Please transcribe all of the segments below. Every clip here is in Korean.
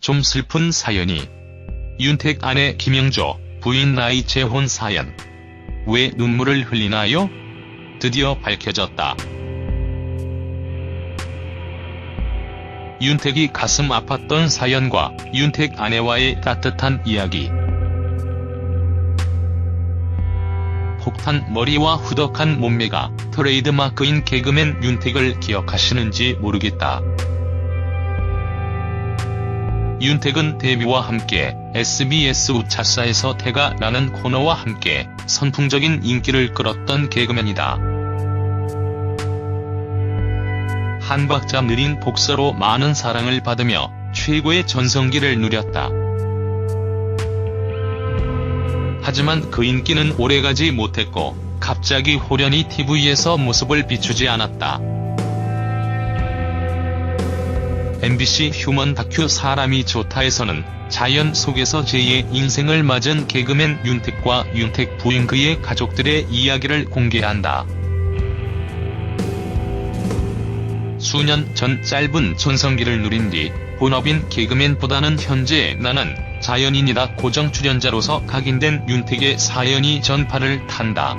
좀 슬픈 사연이. 윤택 아내 김영조, 부인 나이 재혼 사연. 왜 눈물을 흘리나요? 드디어 밝혀졌다. 윤택이 가슴 아팠던 사연과 윤택 아내와의 따뜻한 이야기. 폭탄 머리와 후덕한 몸매가 트레이드마크인 개그맨 윤택을 기억하시는지 모르겠다. 윤택은 데뷔와 함께 SBS 우차사에서 태가라는 코너와 함께 선풍적인 인기를 끌었던 개그맨이다. 한 박자 느린 복서로 많은 사랑을 받으며 최고의 전성기를 누렸다. 하지만 그 인기는 오래가지 못했고 갑자기 호련히 TV에서 모습을 비추지 않았다. MBC 휴먼 다큐 사람이 좋다에서는 자연 속에서 제2의 인생을 맞은 개그맨 윤택과 윤택 부인 그의 가족들의 이야기를 공개한다. 수년 전 짧은 전성기를 누린 뒤 본업인 개그맨보다는 현재 나는 자연인이다 고정 출연자로서 각인된 윤택의 사연이 전파를 탄다.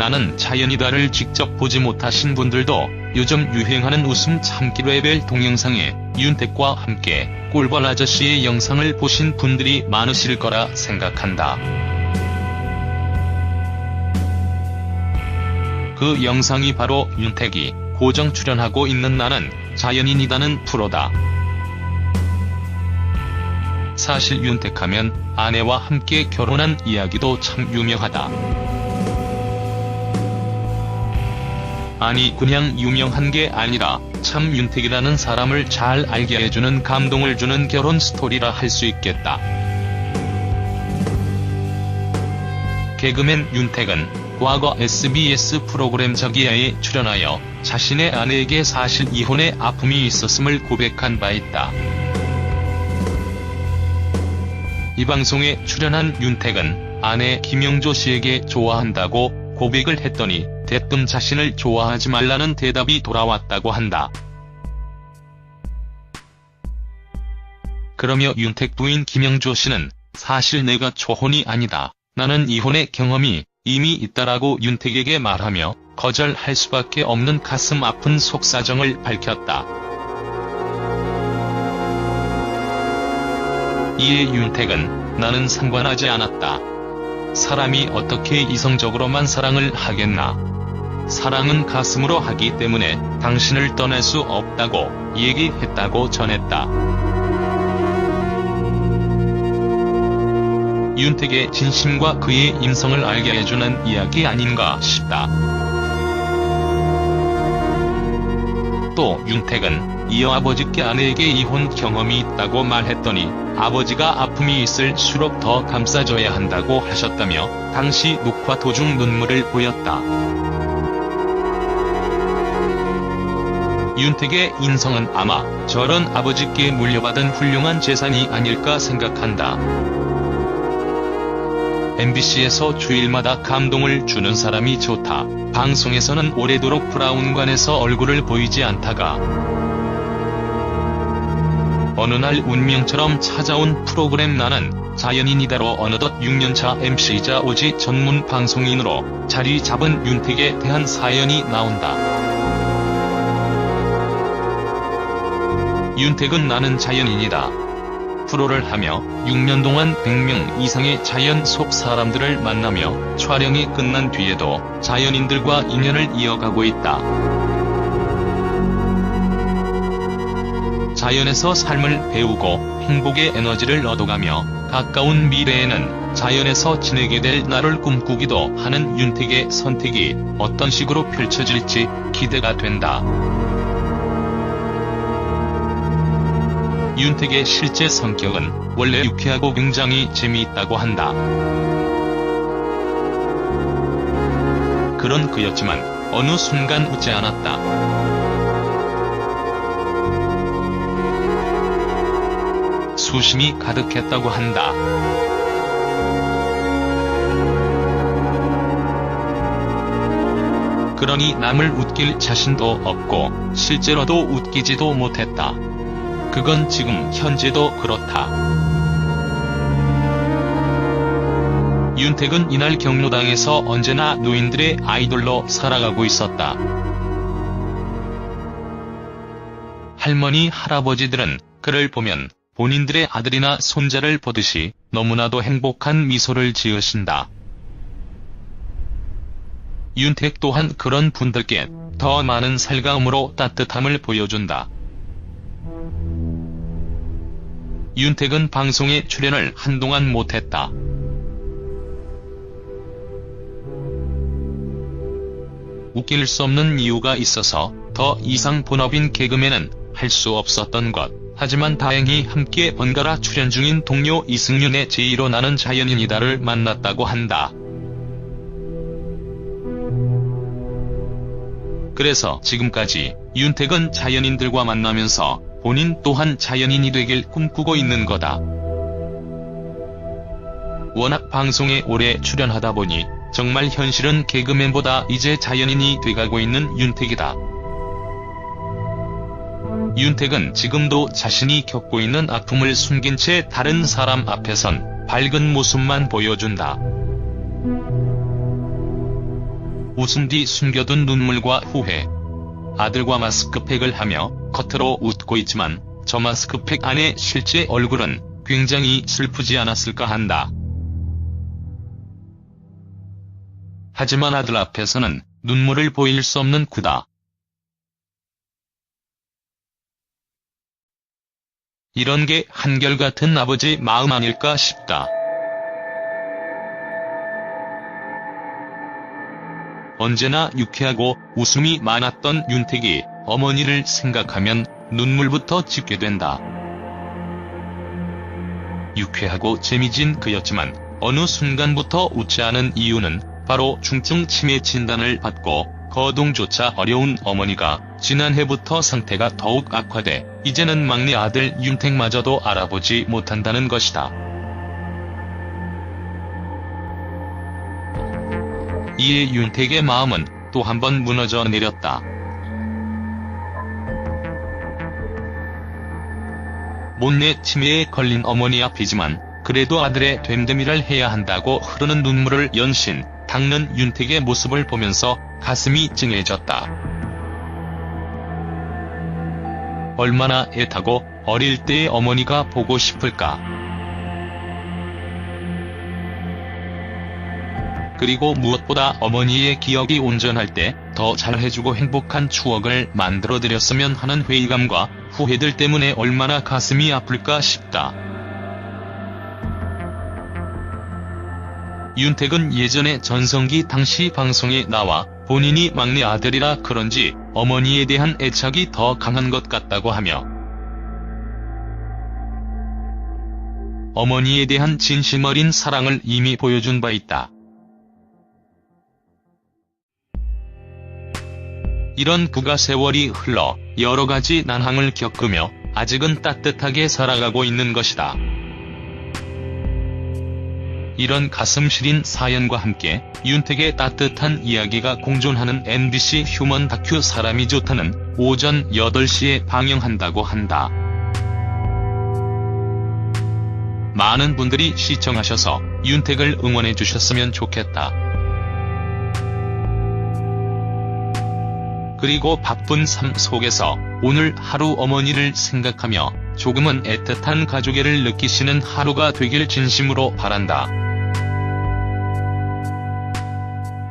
나는 자연이다를 직접 보지 못하신 분들도 요즘 유행하는 웃음 참기 레벨 동영상에 윤택과 함께 꿀벌 아저씨의 영상을 보신 분들이 많으실 거라 생각한다. 그 영상이 바로 윤택이 고정 출연하고 있는 나는 자연인이다는 프로다. 사실 윤택하면 아내와 함께 결혼한 이야기도 참 유명하다. 아니 그냥 유명한 게 아니라 참 윤택이라는 사람을 잘 알게 해주는 감동을 주는 결혼 스토리라 할 수 있겠다. 개그맨 윤택은 과거 SBS 프로그램 저기야에 출연하여 자신의 아내에게 사실 이혼의 아픔이 있었음을 고백한 바 있다. 이 방송에 출연한 윤택은 아내 김영조 씨에게 좋아한다고 고백을 했더니 대뜸 자신을 좋아하지 말라는 대답이 돌아왔다고 한다. 그러며 윤택 부인 김영조 씨는 사실 내가 초혼이 아니다. 나는 이혼의 경험이 이미 있다라고 윤택에게 말하며 거절할 수밖에 없는 가슴 아픈 속사정을 밝혔다. 이에 윤택은 나는 상관하지 않았다. 사람이 어떻게 이성적으로만 사랑을 하겠나. 사랑은 가슴으로 하기 때문에 당신을 떠날 수 없다고 얘기했다고 전했다. 윤택의 진심과 그의 인성을 알게 해주는 이야기 아닌가 싶다. 또 윤택은 이어 아버지께 아내에게 이혼 경험이 있다고 말했더니 아버지가 아픔이 있을수록 더 감싸줘야 한다고 하셨다며 당시 녹화 도중 눈물을 보였다. 윤택의 인성은 아마 저런 아버지께 물려받은 훌륭한 재산이 아닐까 생각한다. MBC에서 주일마다 감동을 주는 사람이 좋다. 방송에서는 오래도록 브라운관에서 얼굴을 보이지 않다가 어느 날 운명처럼 찾아온 프로그램 나는 자연인이다로 어느덧 6년차 MC이자 오지 전문 방송인으로 자리 잡은 윤택에 대한 사연이 나온다. 윤택은 나는 자연인이다. 프로를 하며 6년 동안 100명 이상의 자연 속 사람들을 만나며 촬영이 끝난 뒤에도 자연인들과 인연을 이어가고 있다. 자연에서 삶을 배우고 행복의 에너지를 얻어가며 가까운 미래에는 자연에서 지내게 될 날을 꿈꾸기도 하는 윤택의 선택이 어떤 식으로 펼쳐질지 기대가 된다. 윤택의 실제 성격은 원래 유쾌하고 굉장히 재미있다고 한다. 그런 그였지만 어느 순간 웃지 않았다. 수심이 가득했다고 한다. 그러니 남을 웃길 자신도 없고 실제로도 웃기지도 못했다. 그건 지금 현재도 그렇다. 윤택은 이날 경로당에서 언제나 노인들의 아이돌로 살아가고 있었다. 할머니, 할아버지들은 그를 보면 본인들의 아들이나 손자를 보듯이 너무나도 행복한 미소를 지으신다. 윤택 또한 그런 분들께 더 많은 살가움으로 따뜻함을 보여준다. 윤택은 방송에 출연을 한동안 못했다. 웃길 수 없는 이유가 있어서 더 이상 본업인 개그맨은 할 수 없었던 것. 하지만 다행히 함께 번갈아 출연 중인 동료 이승윤의 제2로 나는 자연인이다를 만났다고 한다. 그래서 지금까지 윤택은 자연인들과 만나면서 본인 또한 자연인이 되길 꿈꾸고 있는 거다. 워낙 방송에 오래 출연하다 보니 정말 현실은 개그맨보다 이제 자연인이 돼가고 있는 윤택이다. 윤택은 지금도 자신이 겪고 있는 아픔을 숨긴 채 다른 사람 앞에선 밝은 모습만 보여준다. 웃음 뒤 숨겨둔 눈물과 후회. 아들과 마스크팩을 하며 겉으로 웃고 있지만 저 마스크팩 안에 실제 얼굴은 굉장히 슬프지 않았을까 한다. 하지만 아들 앞에서는 눈물을 보일 수 없는 그다. 이런 게 한결같은 아버지 마음 아닐까 싶다. 언제나 유쾌하고 웃음이 많았던 윤택이 어머니를 생각하면 눈물부터 짓게 된다. 유쾌하고 재미진 그였지만 어느 순간부터 웃지 않은 이유는 바로 중증 치매 진단을 받고 거동조차 어려운 어머니가 지난해부터 상태가 더욱 악화돼 이제는 막내 아들 윤택마저도 알아보지 못한다는 것이다. 이에 윤택의 마음은 또 한 번 무너져 내렸다. 못내 치매에 걸린 어머니 앞이지만 그래도 아들의 됨됨이를 해야 한다고 흐르는 눈물을 연신 닦는 윤택의 모습을 보면서 가슴이 찡해졌다. 얼마나 애타고 어릴 때의 어머니가 보고 싶을까. 그리고 무엇보다 어머니의 기억이 온전할 때 더 잘해주고 행복한 추억을 만들어드렸으면 하는 회의감과 후회들 때문에 얼마나 가슴이 아플까 싶다. 윤택은 예전에 전성기 당시 방송에 나와 본인이 막내 아들이라 그런지 어머니에 대한 애착이 더 강한 것 같다고 하며 어머니에 대한 진심 어린 사랑을 이미 보여준 바 있다. 이런 그가 세월이 흘러 여러 가지 난항을 겪으며 아직은 따뜻하게 살아가고 있는 것이다. 이런 가슴 시린 사연과 함께 윤택의 따뜻한 이야기가 공존하는 MBC 휴먼 다큐 사람이 좋다는 오전 8시에 방영한다고 한다. 많은 분들이 시청하셔서 윤택을 응원해주셨으면 좋겠다. 그리고 바쁜 삶 속에서 오늘 하루 어머니를 생각하며 조금은 애틋한 가족애를 느끼시는 하루가 되길 진심으로 바란다.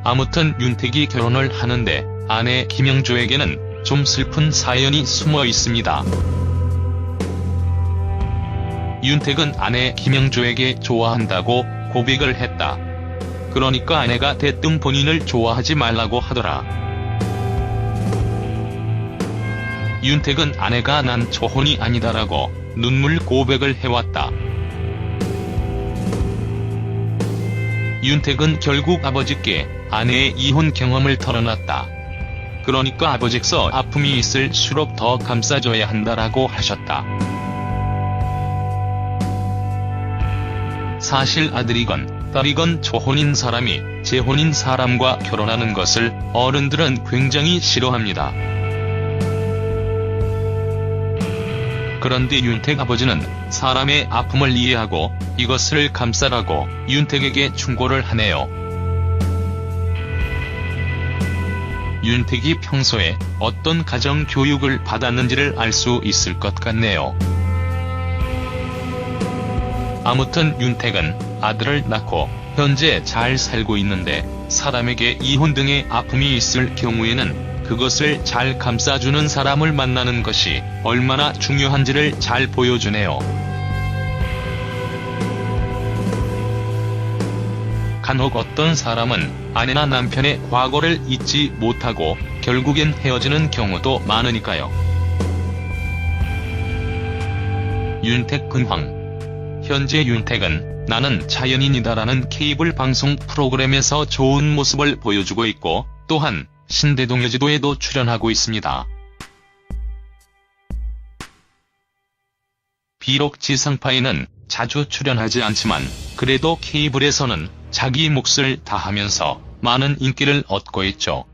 아무튼 윤택이 결혼을 하는데 아내 김영조에게는 좀 슬픈 사연이 숨어 있습니다. 윤택은 아내 김영조에게 좋아한다고 고백을 했다. 그러니까 아내가 대뜸 본인을 좋아하지 말라고 하더라. 윤택은 아내가 난 초혼이 아니다라고 눈물 고백을 해왔다. 윤택은 결국 아버지께 아내의 이혼 경험을 털어놨다. 그러니까 아버지께서 아픔이 있을수록 더 감싸줘야 한다라고 하셨다. 사실 아들이건 딸이건 초혼인 사람이 재혼인 사람과 결혼하는 것을 어른들은 굉장히 싫어합니다. 그런데 윤택 아버지는 사람의 아픔을 이해하고 이것을 감싸라고 윤택에게 충고를 하네요. 윤택이 평소에 어떤 가정 교육을 받았는지를 알 수 있을 것 같네요. 아무튼 윤택은 아들을 낳고 현재 잘 살고 있는데 사람에게 이혼 등의 아픔이 있을 경우에는 그것을 잘 감싸주는 사람을 만나는 것이 얼마나 중요한지를 잘 보여주네요. 간혹 어떤 사람은 아내나 남편의 과거를 잊지 못하고 결국엔 헤어지는 경우도 많으니까요. 윤택 근황. 현재 윤택은 나는 자연인이다라는 케이블 방송 프로그램에서 좋은 모습을 보여주고 있고 또한 신대동여지도에도 출연하고 있습니다. 비록 지상파에는 자주 출연하지 않지만 그래도 케이블에서는 자기 몫을 다하면서 많은 인기를 얻고 있죠.